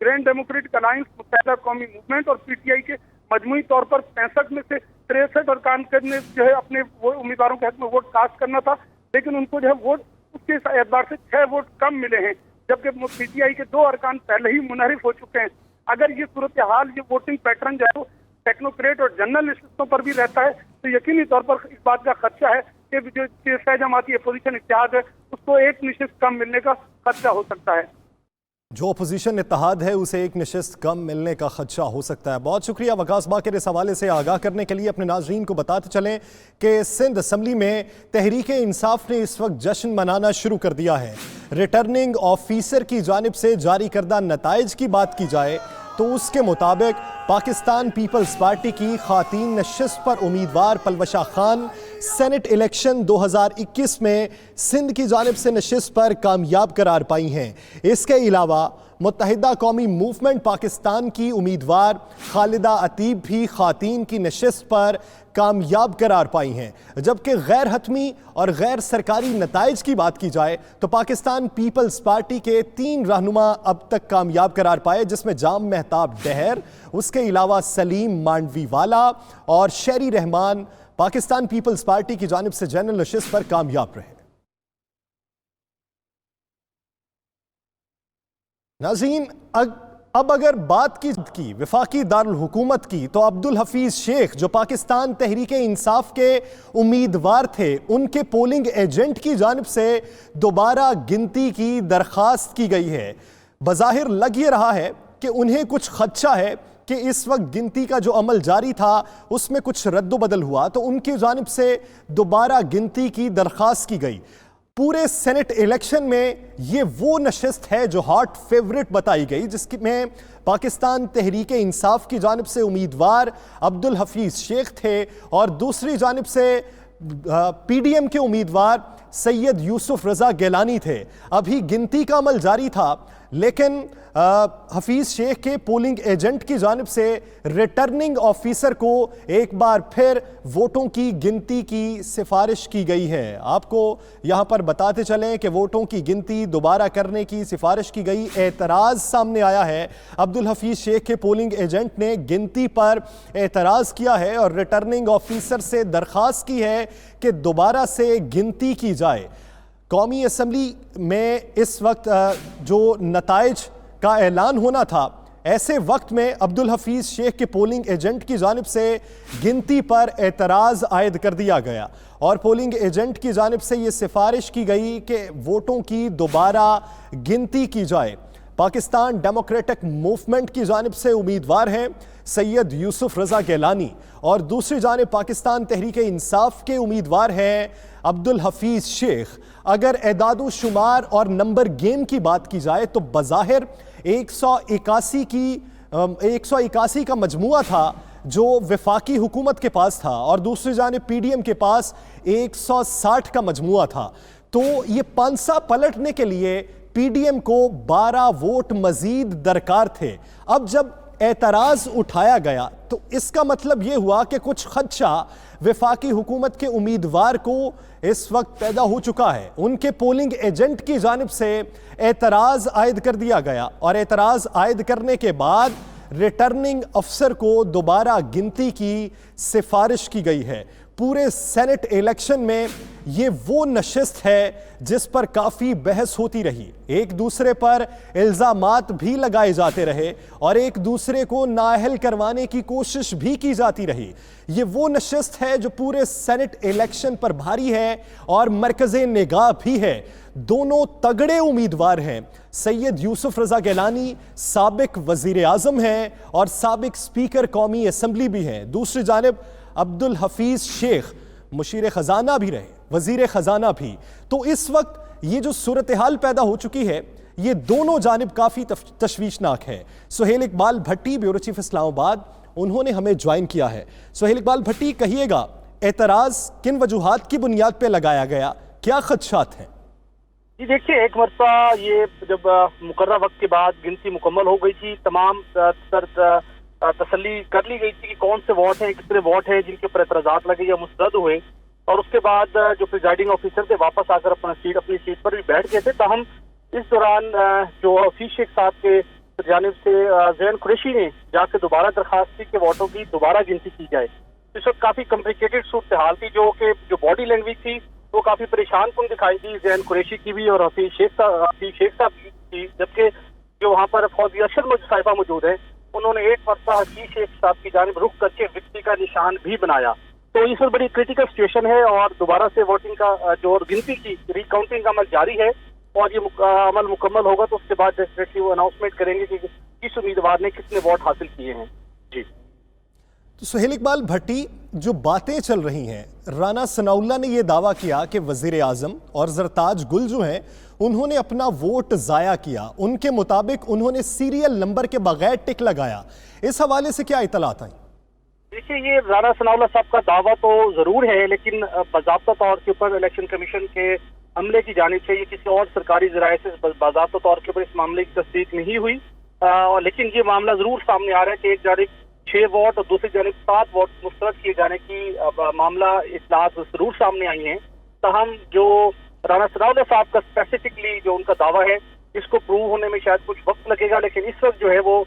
ग्रैंड डेमोक्रेटिक अलायंस, मुत्तहिदा कौमी मूवमेंट और पीटीआई के मजमूई तौर पर 65 में से 63 अरकान ने जो है अपने वो उम्मीदवारों के हक में वोट कास्ट करना था, लेकिन उनको जो है वोट उसके एतबार से 6 वोट कम मिले हैं, जबकि पीटीआई के 2 अरकान पहले ही मुनहरिफ हो चुके हैं। अगर ये सूरत हाल, ये वोटिंग पैटर्न जो है वो टेक्नोक्रेट और जनरल निशिस्तों पर भी रहता है तो यकीनी तौर पर इस बात का खदशा है कि जो सह जमाती अपोजिशन इत्तेहाद है उसको 1 निशिस्त कम मिलने का खदशा हो सकता है। जो अपोजिशन इत्तेहाद है उसे 1 निशिस्त कम मिलने का खदशा हो सकता है। बहुत शुक्रिया वकास बाकिर, इस हवाले से आगाह करने के लिए। अपने नाज़रीन को बताते चलें कि सिंध असम्बली में तहरीक इंसाफ ने इस वक्त जश्न मनाना शुरू कर दिया है। रिटर्निंग ऑफिसर की जानिब से जारी करदा नताइज की बात की जाए तो उसके मुताबिक पाकिस्तान पीपल्स पार्टी की खातीन नशिस्त पर उम्मीदवार पलवशा खान सेनेट इलेक्शन 2021 में सिंध की जानिब से नशिस्त पर कामयाब करार पाई हैं। इसके अलावा मुत्तहिदा कौमी मूवमेंट पाकिस्तान की उम्मीदवार खालिदा अतीब भी खातीन की नशिस्त पर कामयाब करार पाई हैं। जबकि गैर हतमी और गैर सरकारी नताइज की बात की जाए तो पाकिस्तान पीपल्स पार्टी के 3 रहनुमा अब तक कामयाब करार पाए, जिसमें जाम मेहताब डहर, उसके अलावा सलीम मांडवीवाला और शेरी रहमान पाकिस्तान पीपल्स पार्टी की जानिब से जनरल नशिस्त पर कामयाब रहे। नाज़रीन, अब अगर बात की वफाकी दारुल हुकूमत की तो अब्दुल हफीज शेख जो पाकिस्तान तहरीक इंसाफ के उम्मीदवार थे, उनके पोलिंग एजेंट की जानिब से दोबारा गिनती की दरख्वास्त की गई है। बज़ाहिर लग ये रहा है کہ انہیں کچھ خدشہ ہے کہ اس وقت گنتی کا جو عمل جاری تھا اس میں کچھ رد و بدل ہوا تو ان کی جانب سے دوبارہ گنتی کی درخواست کی گئی۔ پورے سینٹ الیکشن میں یہ وہ نشست ہے جو ہاٹ فیورٹ بتائی گئی، جس میں پاکستان تحریک انصاف کی جانب سے امیدوار عبدالحفیظ شیخ تھے اور دوسری جانب سے پی ڈی ایم کے امیدوار سید یوسف رضا گیلانی تھے۔ ابھی گنتی کا عمل جاری تھا لیکن حفیظ شیخ کے پولنگ ایجنٹ کی جانب سے ریٹرننگ آفیسر کو ایک بار پھر ووٹوں کی گنتی کی سفارش کی گئی ہے۔ آپ کو یہاں پر بتاتے چلیں کہ ووٹوں کی گنتی دوبارہ کرنے کی سفارش کی گئی۔ اعتراض سامنے آیا ہے، عبدالحفیظ شیخ کے پولنگ ایجنٹ نے گنتی پر اعتراض کیا ہے اور ریٹرننگ آفیسر سے درخواست کی ہے کہ دوبارہ سے گنتی کی جائے۔ قومی اسمبلی میں اس وقت جو نتائج کا اعلان ہونا تھا، ایسے وقت میں عبدالحفیظ شیخ کے پولنگ ایجنٹ کی جانب سے گنتی پر اعتراض عائد کر دیا گیا اور پولنگ ایجنٹ کی جانب سے یہ سفارش کی گئی کہ ووٹوں کی دوبارہ گنتی کی جائے۔ پاکستان ڈیموکریٹک موومنٹ کی جانب سے امیدوار ہیں سید یوسف رضا گیلانی اور دوسری جانب پاکستان تحریک انصاف کے امیدوار ہیں عبدالحفیظ شیخ۔ اگر اعداد و شمار اور نمبر گیم کی بات کی جائے تو بظاہر 181 کا مجموعہ تھا جو وفاقی حکومت کے پاس تھا اور دوسری جانب پی ڈی ایم کے پاس 160 کا مجموعہ تھا، تو یہ پانسا پلٹنے کے لیے پی ڈی ایم کو 12 ووٹ مزید درکار تھے۔ اب جب اعتراض اٹھایا گیا تو اس کا مطلب یہ ہوا کہ کچھ خدشہ وفاقی حکومت کے امیدوار کو اس وقت پیدا ہو چکا ہے۔ ان کے پولنگ ایجنٹ کی جانب سے اعتراض عائد کر دیا گیا اور اعتراض عائد کرنے کے بعد ریٹرننگ افسر کو دوبارہ گنتی کی سفارش کی گئی ہے۔ پورے سینٹ الیکشن میں یہ وہ نشست ہے جس پر کافی بحث ہوتی رہی، ایک دوسرے پر الزامات بھی لگائے جاتے رہے اور ایک دوسرے کو نااہل کروانے کی کوشش بھی کی جاتی رہی۔ یہ وہ نشست ہے جو پورے سینٹ الیکشن پر بھاری ہے اور مرکز نگاہ بھی ہے۔ دونوں تگڑے امیدوار ہیں۔ سید یوسف رضا گیلانی سابق وزیر اعظم ہیں اور سابق سپیکر قومی اسمبلی بھی ہیں، دوسری جانب عبدالحفیظ شیخ مشیر خزانہ بھی رہے، وزیر خزانہ بھی۔ تو اس وقت یہ جو صورتحال پیدا ہو چکی ہے یہ دونوں جانب کافی تشویشناک ہے۔ سہیل اقبال بھٹی بیورو چیف اسلام آباد انہوں نے ہمیں جوائن کیا ہے۔ سہیل اقبال بھٹی، کہیے گا اعتراض کن وجوہات کی بنیاد پہ لگایا گیا، کیا خدشات ہیں؟ جی دیکھیے، ایک مرتبہ یہ جب مقررہ وقت کے بعد گنتی مکمل ہو گئی تھی، تمام تسلی کر لی گئی تھی کہ کون سے ووٹ ہیں، کتنے ووٹ ہیں جن کے اوپر اعتراضات لگے یا مسترد ہوئے، اور اس کے بعد جو پریزائڈنگ آفیسر تھے واپس آ کر اپنی سیٹ پر بھی بیٹھ گئے تھے۔ تاہم اس دوران جو حفیظ شیخ صاحب کے جانب سے زین قریشی نے جا کے دوبارہ درخواست کی کہ ووٹوں کی دوبارہ گنتی کی جائے۔ اس وقت کافی کمپلیکیٹڈ صورتحال تھی، جو باڈی لینگویج تھی وہ کافی پریشان کن دکھائی دی، زین قریشی کی بھی اور حفیظ شیخ صاحب کی، جبکہ جو وہاں پر فوزی ارشد صاحبہ موجود ہیں انہوں نے ایک مرتبہ حفیظ شیخ صاحب کی جانب رخ کر کے وکٹری کا نشان بھی بنایا۔ تو اس وقت بڑی کریٹیکل سچویشن ہے اور دوبارہ سے ووٹنگ کا جو گنتی کی ری کاؤنٹنگ کا عمل جاری ہے اور یہ عمل مکمل ہوگا تو اس کے بعد ڈیفینیٹلی وہ اناؤنسمنٹ کریں گے کہ کس امیدوار نے کتنے ووٹ حاصل کیے ہیں۔ جی تو سہیل اقبال بھٹی، جو باتیں چل رہی ہیں، رانا ثناء اللہ نے یہ دعویٰ کیا کہ وزیر اعظم اور زرتاج گل جو ہیں انہوں نے اپنا ووٹ ضائع کیا، ان کے مطابق انہوں نے سیریل نمبر کے بغیر ٹک لگایا، اس حوالے سے کیا اطلاعات آئیں؟ دیکھیے، یہ رانا ثناء اللہ صاحب کا دعویٰ تو ضرور ہے، لیکن باضابطہ طور کے اوپر الیکشن کمیشن کے عملے کی جانب سے یہ کسی اور سرکاری ذرائع سے باضابطہ طور کے اوپر اس معاملے کی تصدیق نہیں ہوئی، لیکن یہ معاملہ ضرور سامنے آ رہا ہے کہ ایک جانب 6 ووٹ اور دوسری جانب 7 ووٹ مسترد کیے جانے کی معاملہ اطلاعات ضرور سامنے آئی ہیں۔ تاہم جو رانا ثناء اللہ صاحب کا اسپیسیفکلی جو ان کا دعویٰ ہے اس کو پروو ہونے میں شاید کچھ وقت لگے گا، لیکن اس وقت جو ہے وہ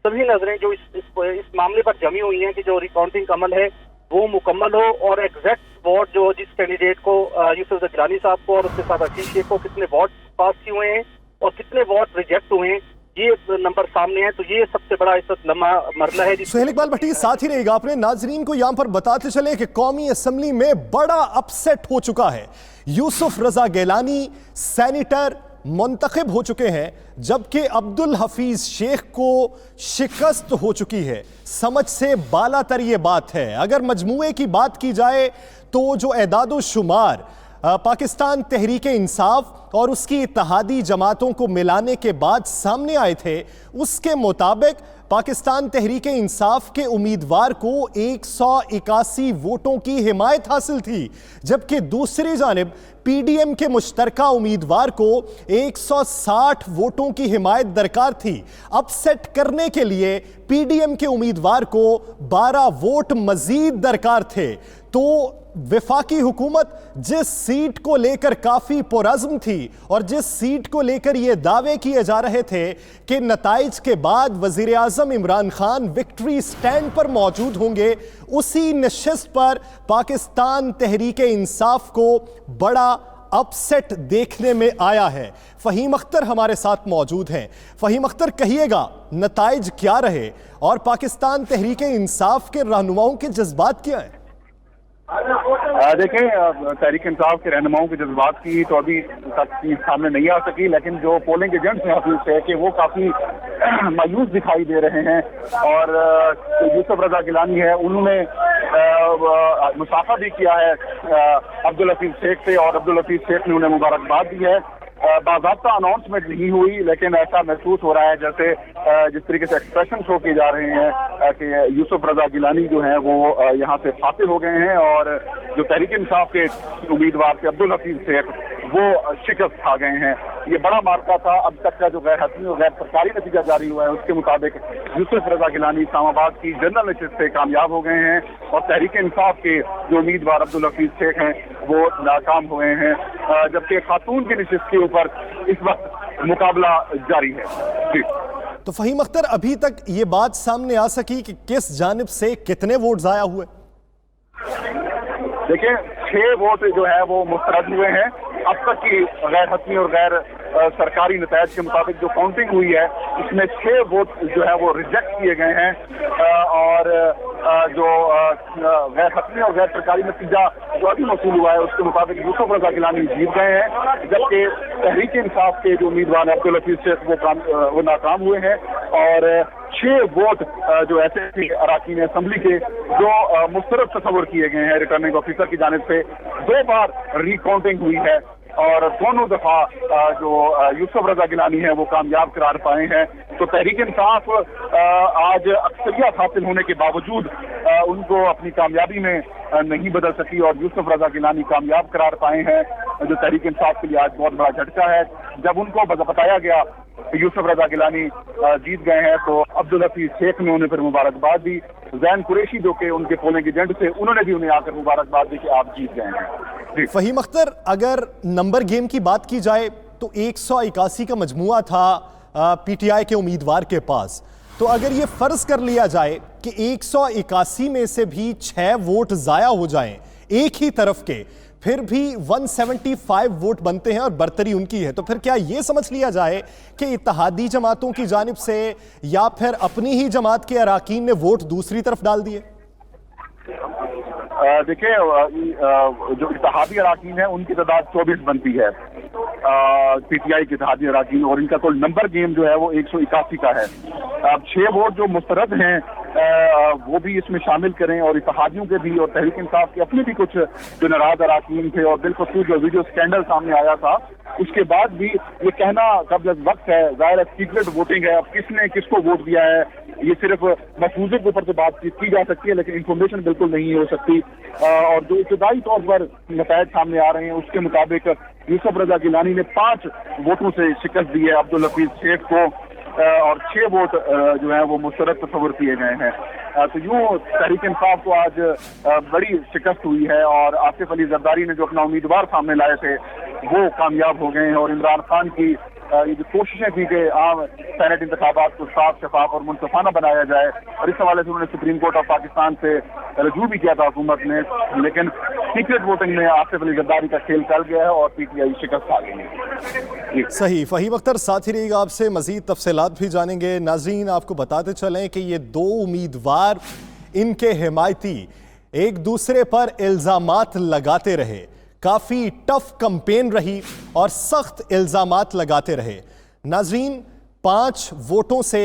سبھی نظریں جو اس معاملے پر جمی ہوئی ہیں کہ جو ریکاؤنٹنگ کا عمل ہے وہ مکمل ہو اور ایگزیکٹ ووٹ جو جس کینڈیڈیٹ کو یوسف گیلانی صاحب کو اور اس کے ساتھ حفیظ شیخ کو کتنے ووٹ پاس کیے ہوئے ہیں اور کتنے ووٹ ریجیکٹ ہوئے ہیں، یہ نمبر سامنے ہے۔ تو یہ سب سے بڑا اس وقت لمحہ مرحلہ ہے۔ سہیل اقبال بھٹی ساتھ ہی رہے گا، اپنے ناظرین کو یہاں پر بتاتے چلیں کہ قومی اسمبلی میں بڑا اپ سیٹ ہو چکا ہے۔ یوسف رضا گیلانی سینیٹر منتخب ہو چکے ہیں جبکہ عبد الحفیظ شیخ کو شکست ہو چکی ہے۔ سمجھ سے بالا تر یہ بات ہے۔ اگر مجموعے کی بات کی جائے تو جو اعداد و شمار پاکستان تحریک انصاف اور اس کی اتحادی جماعتوں کو ملانے کے بعد سامنے آئے تھے، اس کے مطابق پاکستان تحریک انصاف کے امیدوار کو 181 ووٹوں کی حمایت حاصل تھی، جبکہ دوسری جانب پی ڈی ایم کے مشترکہ امیدوار کو 160 ووٹوں کی حمایت درکار تھی۔ اپ سیٹ کرنے کے لیے پی ڈی ایم کے امیدوار کو 12 ووٹ مزید درکار تھے۔ تو وفاقی حکومت جس سیٹ کو لے کر کافی پرعزم تھی اور جس سیٹ کو لے کر یہ دعوے کیے جا رہے تھے کہ نتائج کے بعد وزیر اعظم عمران خان وکٹری سٹینڈ پر موجود ہوں گے، اسی نشست پر پاکستان تحریک انصاف کو بڑا اپ سیٹ دیکھنے میں آیا ہے۔ فہیم اختر ہمارے ساتھ موجود ہیں۔ فہیم اختر، کہیے گا نتائج کیا رہے اور پاکستان تحریک انصاف کے رہنماؤں کے جذبات کیا ہیں؟ دیکھیں، تحریک انصاف کے رہنماؤں کے جذبات کی تو ابھی تک سامنے نہیں آ سکی، لیکن جو پولنگ ایجنٹس ہیں حفیظ سے کہ وہ کافی مایوس دکھائی دے رہے ہیں، اور یوسف رضا گیلانی ہے انہوں نے مصافحہ بھی کیا ہے عبد الحفیظ شیخ سے، اور عبد الحفیظ شیخ نے انہیں مبارکباد دی ہے۔ باضابطہ اناؤنسمنٹ نہیں ہوئی، لیکن ایسا محسوس ہو رہا ہے جیسے جس طریقے سے ایکسپریشن شو کیے جا رہے ہیں کہ یوسف رضا گیلانی جو ہیں وہ یہاں سے فاتح ہو گئے ہیں، اور جو تحریک انصاف کے امیدوار تھے عبد الحفیظ شیخ وہ شکست کھا گئے ہیں۔ یہ بڑا معرکہ تھا۔ اب تک کا جو غیر حتمی اور غیر سرکاری نتیجہ جاری ہوا ہے اس کے مطابق یوسف رضا گیلانی اسلام آباد کی جنرل نشست سے کامیاب ہو گئے ہیں، اور تحریک انصاف کے جو امیدوار عبد الحفیظ شیخ ہیں وہ ناکام ہوئے ہیں، جبکہ خاتون کی نشست کے اوپر اس وقت مقابلہ جاری ہے۔ جی تو فہیم اختر، ابھی تک یہ بات سامنے آ سکی کہ کس جانب سے کتنے ووٹ ضائع ہوئے؟ دیکھیں، 6 ووٹ جو ہے وہ مسترد ہوئے ہیں۔ اب تک کی غیر حتمی اور غیر سرکاری نتائج کے مطابق جو کاؤنٹنگ ہوئی ہے اس میں 6 ووٹ جو ہے وہ ریجیکٹ کیے گئے ہیں، اور جو غیر حتمی اور غیر سرکاری نتیجہ جو ابھی موصول ہوا ہے اس کے مطابق یوسف رضا گیلانی جیت گئے ہیں، جبکہ تحریک انصاف کے جو امیدوار عبد الحفیظ شیخ وہ ناکام ہوئے ہیں، اور 6 ووٹ جو ایسے اراکین اسمبلی کے جو مسترد تصور کیے گئے ہیں ریٹرننگ آفیسر کی جانب سے 2 بار ری کاؤنٹنگ ہوئی ہے، اور دونوں دفعہ جو یوسف رضا گیلانی ہیں وہ کامیاب قرار پائے ہیں۔ تو تحریک انصاف آج اکثریت حاصل ہونے کے باوجود ان کو اپنی کامیابی میں نہیں بدل سکی، اور یوسف رضا گیلانی کامیاب قرار پائے ہیں، جو تحریک انصاف کے لیے آج بہت بڑا جھٹکا ہے۔ جب ان کو بتایا گیا کہ یوسف رضا گیلانی جیت گئے ہیں تو عبد الحفیظ شیخ نے انہیں پھر مبارکباد دی۔ زین قریشی جو کہ ان کے پولنگ ایجنٹ تھے انہوں نے بھی انہیں آ کر مبارکباد دی کہ آپ جیت گئے ہیں۔ فہیم اختر، اگر نمبر گیم کی بات کی جائے تو 181 کا مجموعہ تھا پی ٹی آئی کے امیدوار کے پاس، تو اگر یہ فرض کر لیا جائے کہ 181 میں سے بھی 6 ووٹ ضائع ہو جائیں ایک ہی طرف کے، پھر بھی 175 ووٹ بنتے ہیں اور برتری ان کی ہے، تو پھر کیا یہ سمجھ لیا جائے کہ اتحادی جماعتوں کی جانب سے یا پھر اپنی ہی جماعت کے اراکین نے ووٹ دوسری طرف ڈال دیے؟ دیکھیں، جو اتحادی اراکین ہیں ان کی تعداد 24 بنتی ہے، پی ٹی آئی کے اتحادی اراکین، اور ان کا کل نمبر گیم جو ہے وہ 181 کا ہے۔ اب 6 ووٹ جو مسترد ہیں وہ بھی اس میں شامل کریں، اور اتحادیوں کے بھی اور تحریک انصاف کے اپنے بھی کچھ جو ناراض اراکین تھے، اور بالخصوص جو ویڈیو سکینڈل سامنے آیا تھا اس کے بعد بھی یہ کہنا قبل از وقت ہے، ظاہر ہے سیکرٹ ووٹنگ ہے، اب کس نے کس کو ووٹ دیا ہے یہ صرف محفوظے کے اوپر تو بات چیت کی جا سکتی ہے، لیکن انفارمیشن بالکل نہیں ہو سکتی۔ اور جو ابتدائی طور پر نتائج سامنے آ رہے ہیں اس کے مطابق یوسف رضا گیلانی نے 5 ووٹوں سے شکست دی ہے عبد الحفیظ شیخ کو، اور 6 ووٹ جو ہیں وہ مسترد تصور کیے گئے ہیں۔ تو یوں تحریک انصاف کو آج بڑی شکست ہوئی ہے، اور آصف علی زرداری نے جو اپنا امیدوار سامنے لائے تھے وہ کامیاب ہو گئے ہیں، اور عمران خان کی یہ جو کوششیں تھیں کہ عام سینٹ انتخابات کو صاف شفاف اور منصفانہ بنایا جائے، اور اس حوالے سے انہوں نے سپریم کورٹ آف پاکستان سے رجوع بھی کیا تھا حکومت نے، لیکن سیکرٹ ووٹنگ میں آصف علی زرداری کا کھیل چل گیا ہے اور پی ٹی آئی شکست کھا گئی ہے۔ صحیح، فہیم اختر ساتھ ہی رہیے گا، آپ سے مزید تفصیلات بھی جانیں گے۔ ناظرین، آپ کو بتاتے چلیں کہ یہ 2 امیدوار ان کے حمایتی ایک دوسرے پر الزامات لگاتے رہے، काफ़ी टफ कैंपेन रही और सख्त इल्ज़ामात लगाते रहे। नाज़रीन, 5 वोटों से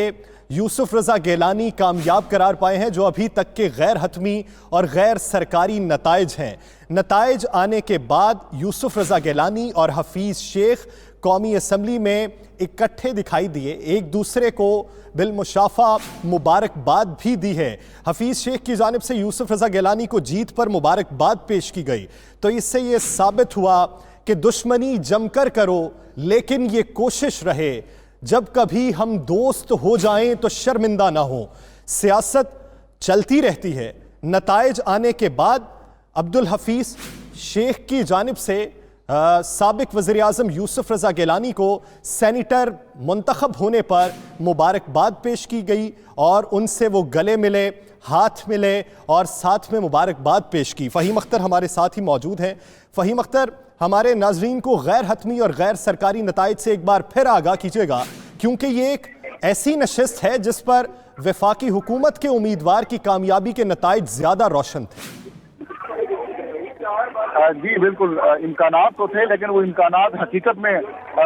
यूसुफ रज़ा गिलानी कामयाब करार पाए हैं, जो अभी तक के गैर हतमी और गैर सरकारी नताइज हैं। नताइज आने के बाद यूसुफ रज़ा गिलानी और हफीज़ शेख कौमी असम्बली में इकट्ठे दिखाई दिए, एक दूसरे को बिलमुशाफा मुबारकबाद भी दी है। हफीज़ शेख की जानिब से यूसुफ रज़ा गिलानी को जीत पर मुबारकबाद पेश की गई। तो इससे ये साबित हुआ कि दुश्मनी जमकर करो लेकिन ये कोशिश रहे, जब कभी हम दोस्त हो जाएं तो शर्मिंदा ना हो। सियासत चलती रहती है। नताइज आने के बाद अब्दुल हफीज़ शेख की जानिब से साबिक वज़ीर आज़म यूसुफ रज़ा गिलानी को सेनेटर मुंतखब होने पर मुबारकबाद पेश की गई और उनसे वो गले मिले, हाथ मिले और साथ में मुबारकबाद पेश की। फ़हीम अख्तर हमारे साथ ही मौजूद हैं। फ़हीम अख्तर, हमारे नाजरीन को गैर हतमी और गैर सरकारी नताइज से एक बार फिर आगाह कीजिएगा, क्योंकि ये एक ऐसी नशिस्त है जिस पर वफाकी हुकूमत के उम्मीदवार की कामयाबी के नताइज ज़्यादा रोशन थे। जी बिल्कुल, इम्कानात तो थे लेकिन वो इम्कानात हकीकत में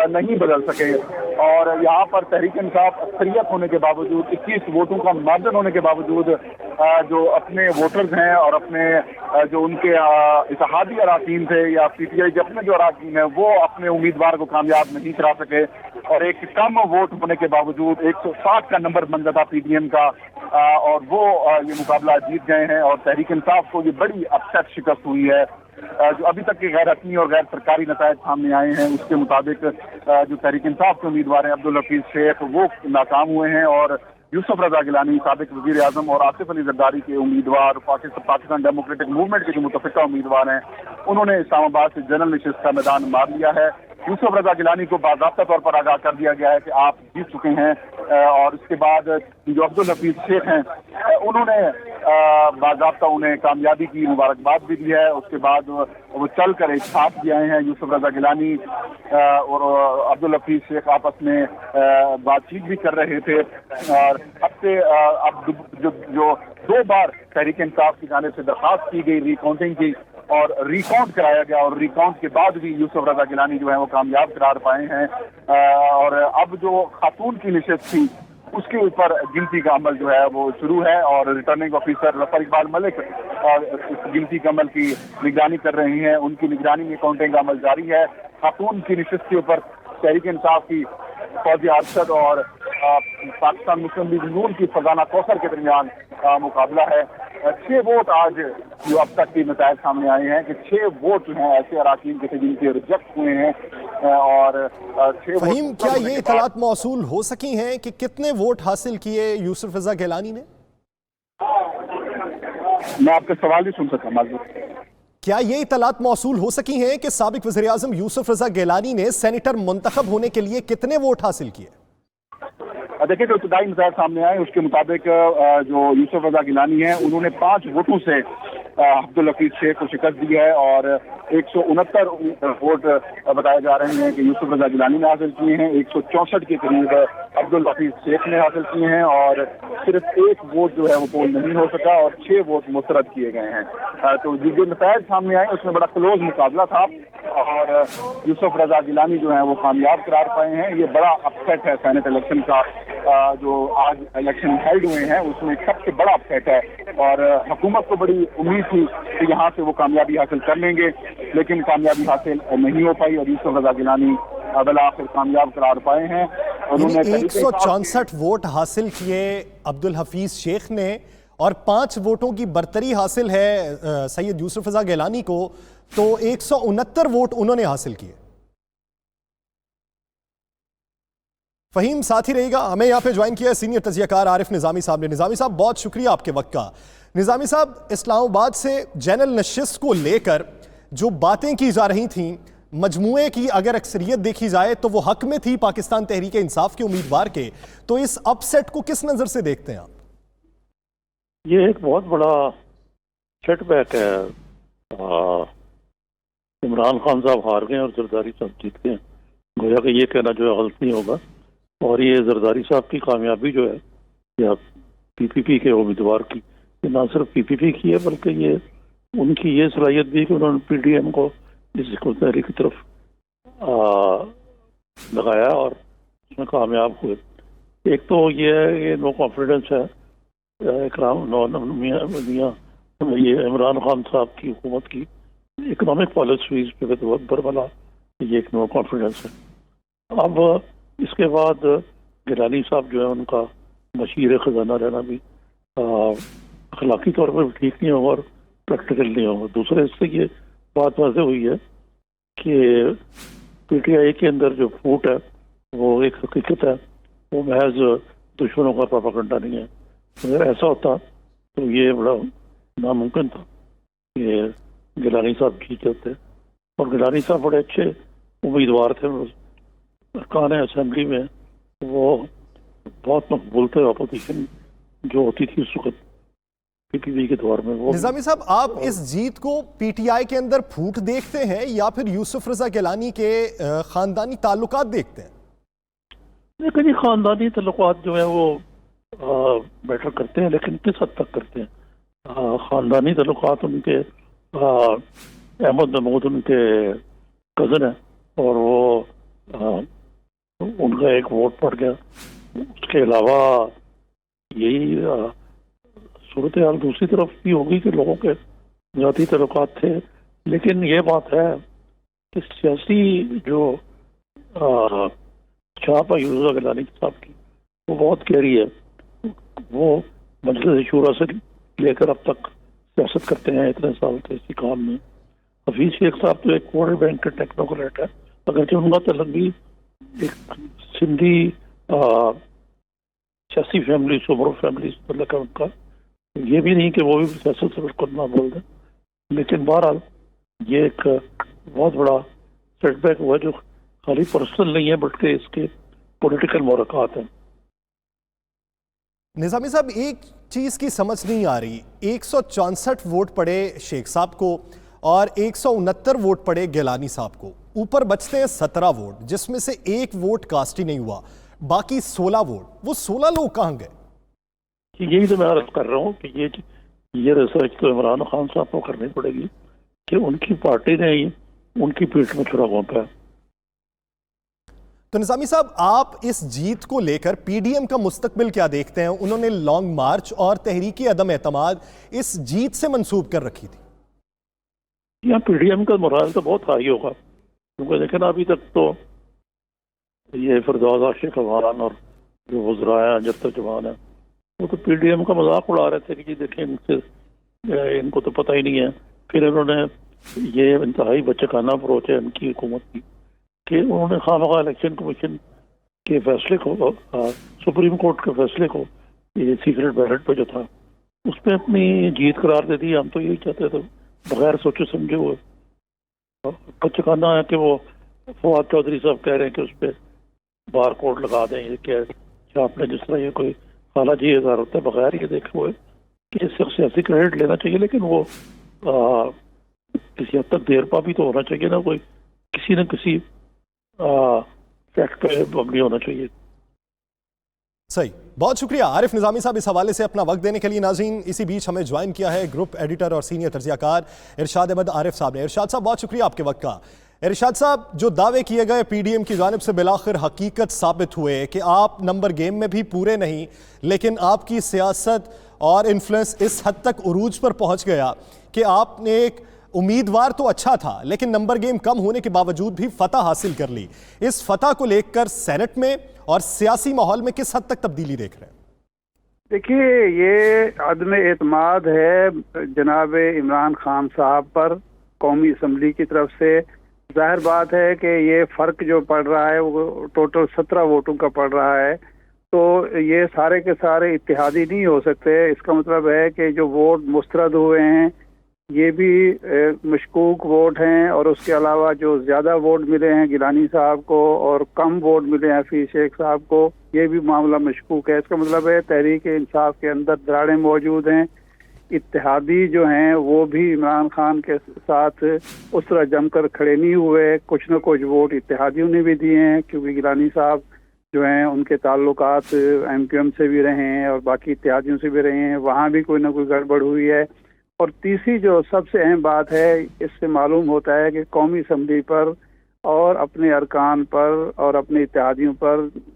नहीं बदल सके। और यहाँ पर तहरीक इंसाफ अक्सरियत होने के बावजूद, 21 वोटों का मार्जिन होने के बावजूद, जो अपने वोटर्स हैं और अपने जो उनके इत्तेहादी अराकीन थे या पीटीआई के अपने जो अराकीन हैं, वो अपने उम्मीदवार को कामयाब नहीं करा सके। और एक कम वोट होने के बावजूद 160 का नंबर बन जाता पीडीएम का, और वो ये मुकाबला जीत गए हैं। और तहरीक इंसाफ को ये बड़ी अपसेट शिकस्त हुई है। जो अभी तक के गैर हतमी और गैर सरकारी नतायज सामने आए हैं, उसके मुताबिक जो तहरीक इंसाफ के उम्मीदवार हैं अब्दुल हफीज शेख, वो नाकाम हुए हैं। और यूसुफ रज़ा गिलानी, साबिक वज़ीर आज़म, और आसिफ अली ज़रदारी के उम्मीदवार, पाकिस्तान डेमोक्रेटिक मूवमेंट के जो मुतफ़िका उम्मीदवार हैं, उन्होंने इस्लामाबाद से जनरल नशिस्त का मैदान मार लिया है। यूसुफ रज़ा गिलानी को बाज़ाब्ता तौर पर आगाह कर दिया गया है कि आप जीत चुके हैं। और इसके बाद जो अब्दुल हफीज शेख हैं, उन्होंने बाज़ाब्ता उन्हें कामयाबी की मुबारकबाद भी दी है। उसके बाद वो चल कर एक साथ भी आए हैं। यूसुफ रज़ा गिलानी और अब्दुल हफीज शेख आपस में बातचीत भी कर रहे थे। और अब से अब जो 2 बार तहरीक इंसाफ की जानिब से दरख्वास्त की गई रिकाउंटिंग की, और रिकाउंट कराया गया, और रिकाउंट के बाद भी यूसुफ रज़ा गिलानी जो है वो कामयाब करार पाए हैं। और अब जो खातून की नशिस्त थी, उसके ऊपर गिनती का अमल जो है वो शुरू है। और रिटर्निंग ऑफिसर रफर इकबाल मलिक इस गिनती का अमल की निगरानी कर रहे हैं। उनकी निगरानी में काउंटिंग का अमल जारी है। खातून की नशिस्त के ऊपर तहरीक इंसाफ की फौजी अरशद और पाकिस्तान मुस्लिम लीग नून की फरजाना कौसर के दरमियान मुकाबला है। 6 वोट आज जो अब तक के नतायज सामने आए हैं कि 6 वोट जो हैं ऐसे अराकीन के थे जिनके रिजेक्ट हुए हैं। और 6 फहीम, क्या ये इतलात मौसूल हो सकी हैं कि कितने वोट हासिल किए यूसुफ रज़ा गिलानी ने? मैं आपका सवाल ही सुन सकता हूँ। क्या ये इतलात मौसूल हो सकी हैं कि साबिक वज़ीर आज़म यूसुफ रज़ा गिलानी ने सेनेटर मुंतखब होने के लिए कितने वोट हासिल किए? देखिए, जो इब्तदाई नतीजे सामने आए उसके मुताबिक जो यूसुफ रज़ा गिलानी है, उन्होंने 5 वोटों से अब्दुल हफीज शेख को शिकस्त दी है। और 169 वोट बताए जा रहे हैं कि यूसुफ रज़ा गिलानी ने हासिल किए हैं। 164 के करीब अब्दुल हफीज शेख ने हासिल किए हैं। और सिर्फ 1 वोट जो है वो पोल नहीं हो सका और 6 वोट मुस्तरद किए गए हैं। तो जो नतीजे सामने आए उसमें बड़ा क्लोज मुकाबला था और यूसुफ रज़ा गिलानी जो है वो कामयाब करार पाए हैं। ये बड़ा अपसेट है सेनेट इलेक्शन का। जो आज इलेक्शन हेल्ड हुए हैं उसमें सबसे बड़ा अपसेट है। और हुकूमत को बड़ी उम्मीद थी कि यहाँ से वो कामयाबी हासिल कर लेंगे, लेकिन कामयाबी हासिल नहीं हो पाई और यूसुफ रज़ा गिलानी बिलाखिर कामयाब करार पाए हैं। उन्होंने 164 वोट हासिल किए अब्दुल हफीज शेख ने और 5 वोटों की बरतरी हासिल है सैयद यूसुफ रज़ा गिलानी को, तो 169 वोट उन्होंने हासिल किए। फहीम, साथ ही रहेगा, हमें यहाँ पे ज्वाइन किया सीनियर तजियाकार आरिफ निज़ामी साहब ने। निज़ामी साहब, बहुत शुक्रिया आपके वक्त का। निज़ामी साहब, इस्लामाबाद से जनरल नशिस्त को लेकर जो बातें की जा रही थीं, मजमूए की अगर अक्सरियत देखी जाए तो वो हक में थी पाकिस्तान तहरीक इंसाफ के उम्मीदवार के, तो इस अपसेट को किस नज़र से देखते हैं आप? ये एक बहुत बड़ा सेटबैक है। इमरान खान साहब हार गए और जरदारी साहब जीत गए। गोया कि ये कहना जो है गलत नहीं होगा। और ये जरदारी साहब की कामयाबी जो है या पीपीपी के उम्मीदवार की, ये ना सिर्फ पीपीपी की है बल्कि ये उनकी ये सलाहियत भी कि उन्होंने पीडीएम को اس کو تحریک کی طرف لگایا اور اس میں کامیاب ہوئے. ایک تو یہ ہے کہ نو کانفیڈنس ہے یہ عمران خان صاحب کی حکومت کی اکنامک پالیسیز پہ بربلا، یہ ایک نو کانفیڈنس ہے. اب اس کے بعد گیلانی صاحب جو ہے ان کا مشیر خزانہ رہنا بھی اخلاقی طور پر ٹھیک نہیں ہوگا اور پریکٹیکل نہیں ہوگا. دوسرے اس سے یہ بات واضح ہوئی ہے کہ پی ٹی آئی کے اندر جو پھوٹ ہے وہ ایک حقیقت ہے، وہ محض دشمنوں کا پروپیگنڈا نہیں ہے. اگر ایسا ہوتا تو یہ بڑا ناممکن تھا کہ گیلانی صاحب جیت جاتے، اور گیلانی صاحب بڑے اچھے امیدوار تھے. ارکان اسمبلی میں وہ بہت مقبول تھے. اپوزیشن جو ہوتی تھی اس وقت پی پی پی کے دور میں وہ. نظامی صاحب، آپ اس جیت کو پی ٹی آئی کے اندر پھوٹ دیکھتے ہیں یا پھر یوسف رضا گیلانی کے خاندانی تعلقات دیکھتے ہیں؟ لیکن یہ خاندانی تعلقات جو ہیں وہ میٹر کرتے ہیں، لیکن کس حد تک کرتے ہیں. خاندانی تعلقات ان کے احمد محمود ان کے کزن ہیں اور وہ ان کا ایک ووٹ پڑ گیا. اس کے علاوہ یہی صورتحال دوسری طرف بھی ہوگی کہ لوگوں کے ذاتی تعلقات تھے. لیکن یہ بات ہے کہ سیاسی جو چھاپ ہے یوسف رضا گیلانی صاحب کی وہ بہت گہری ہے. وہ مجلس شورا سے لے کر اب تک سیاست کرتے ہیں اتنے سال کے اسی کام میں. حفیظ شیخ صاحب تو ایک ورلڈ بینک کے ٹیکنوکریٹ ہے، اگرچہ ان کا تعلق بھی ایک سندھی سیاسی فیملی سوبرو فیملی سے تعلق ہے ان کا. یہ بھی نہیں کہ وہ بھی سیاست سے بالکل نہ بول دیں، لیکن بہرحال یہ ایک بہت بڑا سیٹ بیک ہوا جو خالی پرسنل نہیں ہے بلکہ اس کے پولیٹیکل محرکات ہیں. نظامی صاحب، ایک چیز کی سمجھ نہیں آ رہی، 164 ووٹ پڑے شیخ صاحب کو اور 169 ووٹ پڑے گیلانی صاحب کو. اوپر بچتے ہیں 17 ووٹ جس میں سے ایک ووٹ کاسٹ ہی نہیں ہوا، باقی 16 ووٹ. وہ 16 لوگ کہاں گئے؟ یہی تو میں عرض کر رہا ہوں کہ یہ ریسرچ تو عمران خان صاحب کو کرنی پڑے گی کہ ان کی پارٹی نے ان کی پیٹھ میں چھرا گھونپا ہے. تو نظامی صاحب، آپ اس جیت کو لے کر پی ڈی ایم کا مستقبل کیا دیکھتے ہیں؟ انہوں نے لانگ مارچ اور تحریکی عدم اعتماد اس جیت سے منسوب کر رکھی تھی. یہاں پی ڈی ایم کا مرحلہ تو بہت ہائی ہوگا، کیونکہ دیکھیں ابھی تک تو یہ فردوس عاشق عوان اور جو وزراء ہیں جب تک جوان ہیں وہ تو پی ڈی ایم کا مذاق اڑا رہے تھے کہ جی دیکھیں ان کو تو پتہ ہی نہیں ہے. پھر انہوں نے یہ انتہائی بچکانہ اپروچ ہے ان کی حکومت کی کہ انہوں نے خواہ الیکشن کمیشن کے فیصلے کو سپریم کورٹ کے فیصلے کو یہ سیکرٹ بیلٹ پہ جو تھا اس پہ اپنی جیت قرار دے دی. ہم تو یہی چاہتے تھے بغیر سوچے سمجھے ہوئے. بچکانہ ہے کہ وہ فواد چودھری صاحب کہہ رہے ہیں کہ اس پہ بار کوڈ لگا دیں کہ آپ نے جس طرح یہ کوئی خالہ جی ہزار ہوتا ہے بغیر یہ دیکھے ہوئے کہ اس سے سیاسی کریڈٹ لینا چاہیے، لیکن وہ کسی حد تک دیر پا بھی تو ہونا چاہیے نا، کوئی کسی نہ کسی فیکٹ پہ مبنی ہونا چاہیے. صحیح، بہت شکریہ عارف نظامی صاحب اس حوالے سے اپنا وقت دینے کے لیے. ناظرین، اسی بیچ ہمیں جوائن کیا ہے گروپ ایڈیٹر اور سینئر تجزیہ کار ارشاد احمد عارف صاحب نے. ارشاد صاحب، بہت شکریہ آپ کے وقت کا. ارشاد صاحب، جو دعوے کیے گئے پی ڈی ایم کی جانب سے بالآخر حقیقت ثابت ہوئے کہ آپ نمبر گیم میں بھی پورے نہیں، لیکن آپ کی سیاست اور انفلوئنس اس حد تک عروج پر پہنچ گیا کہ آپ نے ایک امیدوار تو اچھا تھا لیکن نمبر گیم کم ہونے کے باوجود بھی فتح حاصل کر لی. اس فتح کو لے کر سینٹ میں اور سیاسی ماحول میں کس حد تک تبدیلی دیکھ رہے ہیں؟ دیکھیے، یہ عدم اعتماد ہے جناب عمران خان صاحب پر قومی اسمبلی کی طرف سے. ظاہر بات ہے کہ یہ فرق جو پڑ رہا ہے وہ ٹوٹل 17 ووٹوں کا پڑ رہا ہے، تو یہ سارے کے سارے اتحادی نہیں ہو سکتے. اس کا مطلب ہے کہ جو ووٹ مسترد ہوئے ہیں یہ بھی مشکوک ووٹ ہیں، اور اس کے علاوہ جو زیادہ ووٹ ملے ہیں گیلانی صاحب کو اور کم ووٹ ملے ہیں حفیظ شیخ صاحب کو، یہ بھی معاملہ مشکوک ہے. اس کا مطلب ہے تحریک انصاف کے اندر دراڑیں موجود ہیں. اتحادی جو ہیں وہ بھی عمران خان کے ساتھ اس طرح جم کر کھڑے نہیں ہوئے. کچھ نہ کچھ ووٹ اتحادیوں نے بھی دیے ہیں، کیونکہ گیلانی صاحب جو ہیں ان کے تعلقات ایم کیو ایم سے بھی رہے ہیں اور باقی اتحادیوں سے بھی رہے ہیں، وہاں بھی کوئی نہ کوئی گڑبڑ ہوئی ہے. اور تیسری جو سب سے اہم بات ہے، اس سے معلوم ہوتا ہے کہ قومی اسمبلی پر اور اپنے ارکان پر اور اپنے اتحادیوں پر